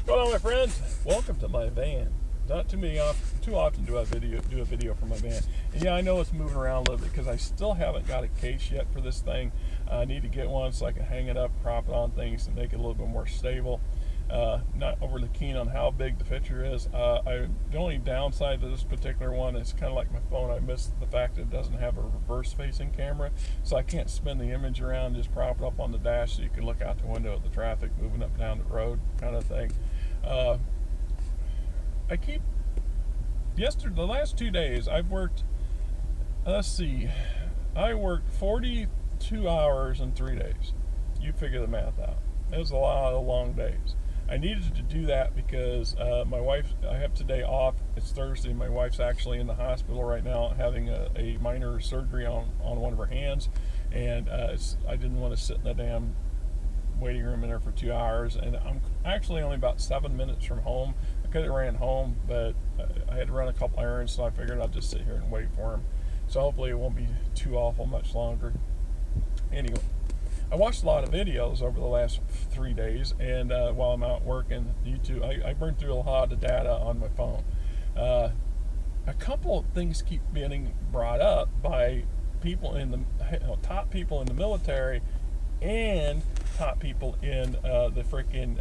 What's going on, my friends? Welcome to my van. Not too often do a video from my van. And yeah, I know it's moving around a little bit because I still haven't got a case yet for this thing. I need to get one so I can hang it up, prop it on things, and make it a little bit more stable. Not overly keen on how big the picture is. The only downside to this particular one is kind of like my phone. I miss the fact that it doesn't have a reverse-facing camera, so I can't spin the image around. Just prop it up on the dash so you can look out the window at the traffic moving up down the road, kind of thing. The last 2 days I've worked, I worked 42 hours in 3 days. You figure the math out. It was a lot of long days. I needed to do that because I have today off. It's Thursday. My wife's actually in the hospital right now having a minor surgery on one of her hands, and I didn't want to sit in the damn waiting room in there for 2 hours, and I'm actually only about 7 minutes from home. I could have ran home, but I had to run a couple errands, so I figured I'd just sit here and wait for him. So hopefully it won't be too awful much longer. Anyway, I watched a lot of videos over the last 3 days, and while I'm out working YouTube, I burned through a lot of data on my phone. A couple of things keep getting brought up by people top people in the military and top people in the freaking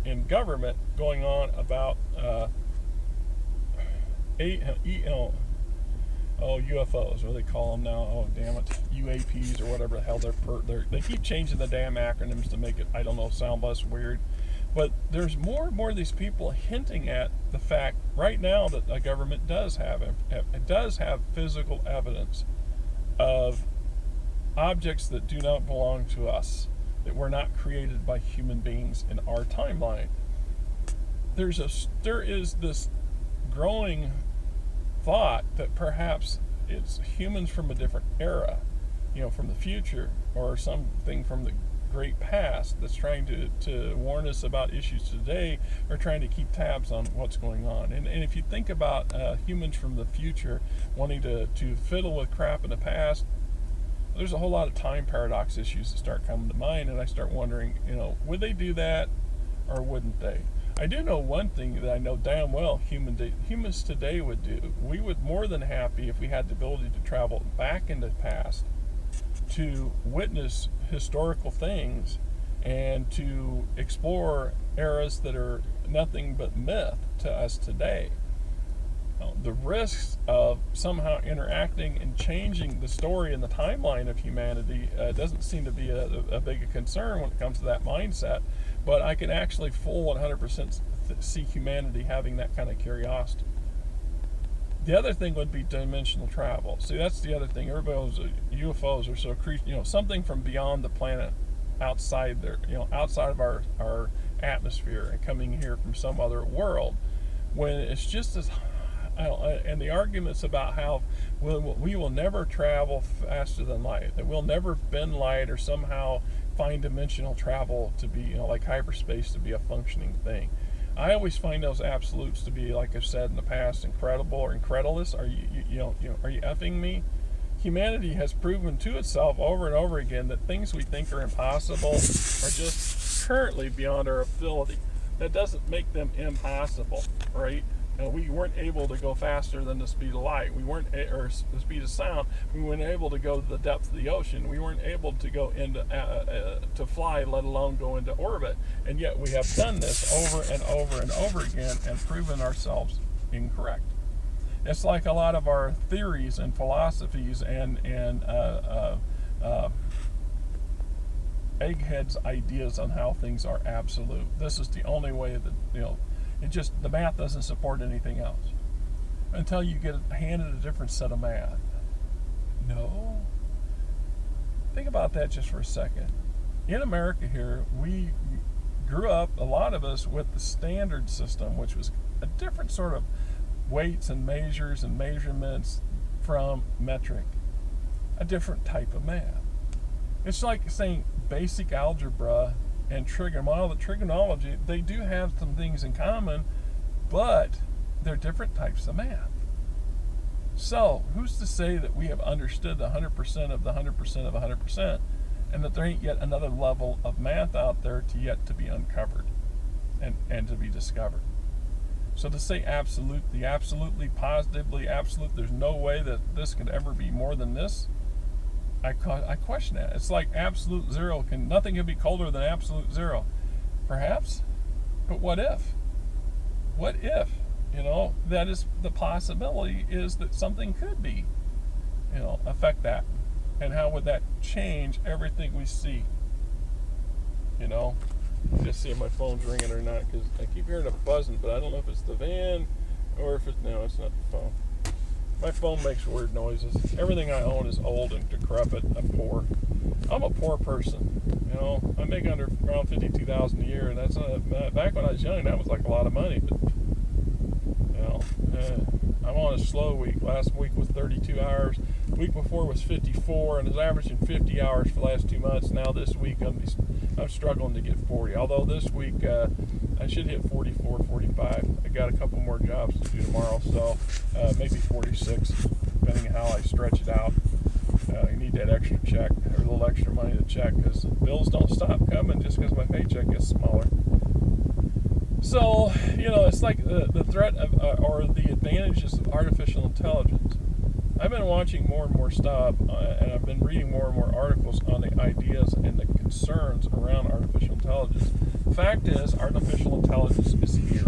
in government going on about UFOs, what do they call them now? Oh, damn it, UAPs or whatever the hell they keep changing the damn acronyms to make it, I don't know, sound less weird. But there's more and more of these people hinting at the fact right now that the government does have physical evidence of objects that do not belong to us, that were not created by human beings in our timeline. There is this growing thought that perhaps it's humans from a different era, from the future, or something from the great past that's trying to warn us about issues today, or trying to keep tabs on what's going on. And if you think about humans from the future wanting to fiddle with crap in the past, there's a whole lot of time paradox issues that start coming to mind, and I start wondering, would they do that or wouldn't they? I do know one thing that I know damn well humans today would do. We would more than happy if we had the ability to travel back into the past to witness historical things and to explore eras that are nothing but myth to us today. The risks of somehow interacting and changing the story and the timeline of humanity doesn't seem to be a big concern when it comes to that mindset, but I can actually full 100% see humanity having that kind of curiosity. The other thing would be dimensional travel. See, that's the other thing. Everybody knows UFOs are so creepy, something from beyond the planet, outside there, outside of our atmosphere, and coming here from some other world, when it's just as and the arguments about how we will never travel faster than light, that we'll never bend light or somehow find dimensional travel to be, like hyperspace, to be a functioning thing. I always find those absolutes to be, like I've said in the past, incredible or incredulous. Are are you effing me? Humanity has proven to itself over and over again that things we think are impossible are just currently beyond our ability. That doesn't make them impossible, right? We weren't able to go faster than the speed of light. Or the speed of sound. We weren't able to go to the depth of the ocean. We weren't able to go into to fly, let alone go into orbit. And yet we have done this over and over and over again and proven ourselves incorrect. It's like a lot of our theories and philosophies and eggheads ideas on how things are absolute. This is the only way that the math doesn't support anything else until you get handed a different set of math. No. Think about that just for a second. In America here, we grew up, a lot of us, with the standard system, which was a different sort of weights and measures and measurements from metric, a different type of math. It's like saying basic algebra and trigonometry, they do have some things in common, but they're different types of math. So, who's to say that we have understood 100% of the 100% of 100%, and that there ain't yet another level of math out there yet to be uncovered? and to be discovered. So to say absolutely, positively absolute, there's no way that this could ever be more than this, I question that. It's like absolute zero. Nothing can be colder than absolute zero. Perhaps, but what if? What if? That is the possibility, is that something could be, affect that. And how would that change everything we see? Just see if my phone's ringing or not, because I keep hearing a buzzing, but I don't know if it's the van or if it's, no, it's not the phone. My phone makes weird noises. Everything I own is old and decrepit. I'm poor. I'm a poor person. I make around $52,000 a year, and that's back when I was young. That was like a lot of money. But I'm on a slow week. Last week was 32 hours. The week before was 54, and I was averaging 50 hours for the last 2 months. Now this week I'm struggling to get 40. Although this week I should hit 44, 45. I got a couple more jobs to do tomorrow, so maybe 46, depending on how I stretch it out. I need that extra check, or a little extra money to check, because bills don't stop coming just because my paycheck gets smaller. So, it's like the threat of, or the advantages of artificial intelligence. I've been watching more and more stuff, and I've been reading more and more articles on the ideas and the concerns around artificial intelligence. Fact is, artificial intelligence is here.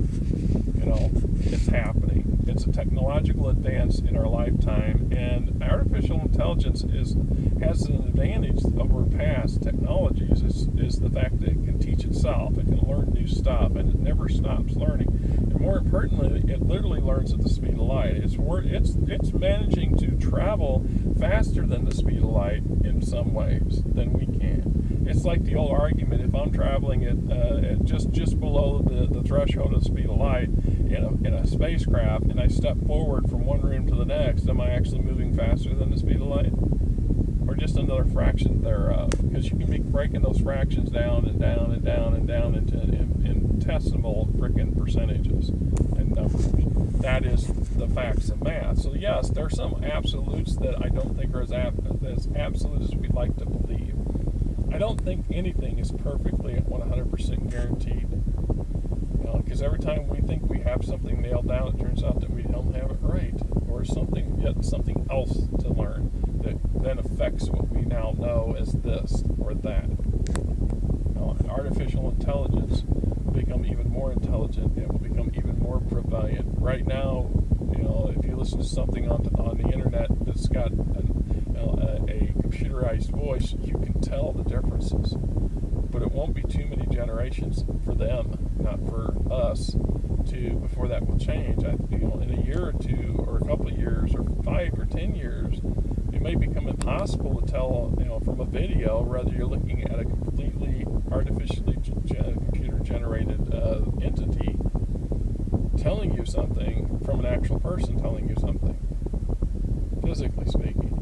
It's happening. It's a technological advance in our lifetime, and artificial intelligence has an advantage over past technologies. Is the fact that it can teach itself, it can learn new stuff, and it never stops learning. And more importantly, it literally learns at the speed of light. It's managing to travel faster than the speed of light in some ways than we can. It's like the old argument: if I'm traveling at just below the threshold of the speed of light in a spacecraft, and I step forward from one room to the next, am I actually moving faster than the speed of light? Or just another fraction thereof? Because you can be breaking those fractions down and down and down and down into infinitesimal freaking percentages and numbers. That is the facts of math. So yes, there are some absolutes that I don't think are as absolute as we'd like to believe. I don't think anything is perfectly 100% guaranteed. Because every time we think we have something nailed down, it turns out that we don't have it right, or something else to learn that then affects what we now know as this or that. Artificial intelligence will become even more intelligent. It will become even more prevalent. Right now, if you listen to something on the internet that's got a computerized voice, you can tell the differences. But it won't be too many generations for them, not for us, before that will change. In a year or two, or a couple of years, or 5 or 10 years, it may become impossible to tell, from a video, whether you're looking at a completely artificially computer-generated entity telling you something from an actual person telling you something, physically speaking.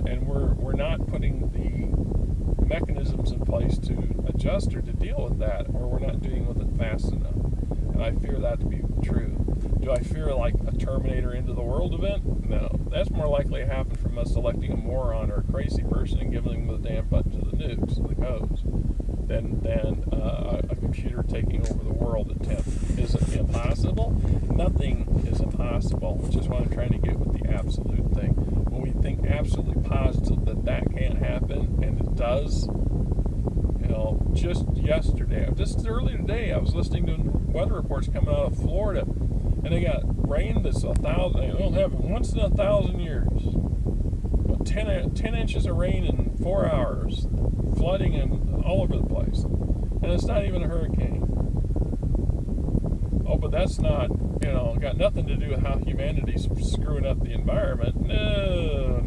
And we're not putting the mechanisms in place to adjust or to deal with that, or we're not dealing with it fast enough. And I fear that to be true. Do I fear like a Terminator Into the World event? No. That's more likely to happen from us electing a moron or a crazy person and giving them the damn button to the nukes, the codes, than a computer taking over the world at 10. Is it impossible? Nothing is impossible, which is what I'm trying to get with the absolute thing. When we think absolutely positive that can't happen, and it does, just earlier today, I was listening to weather reports coming out of Florida, and they got rain that's they don't have it once in 1,000 years. 10 inches of rain in 4 hours, flooding and all over the place, and it's not even a hurricane. Oh, but that's not, got nothing to do with how humanity's screwing up the environment. No.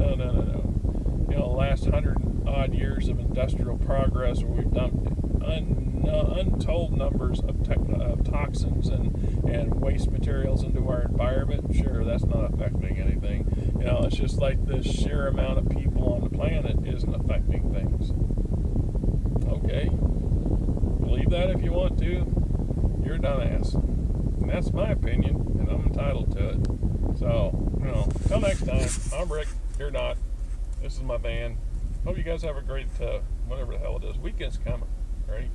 The last 100-odd years of industrial progress, where we've dumped untold numbers of toxins and waste materials into our environment. Sure, that's not affecting anything. It's just like the sheer amount of people on the planet isn't affecting things. Okay, believe that if you want to. You're a dumbass. And that's my opinion, and I'm entitled to it. So, till next time, I'm Rick. You're not. This is my van. Hope you guys have a great, whatever the hell it is. Weekend's coming, right?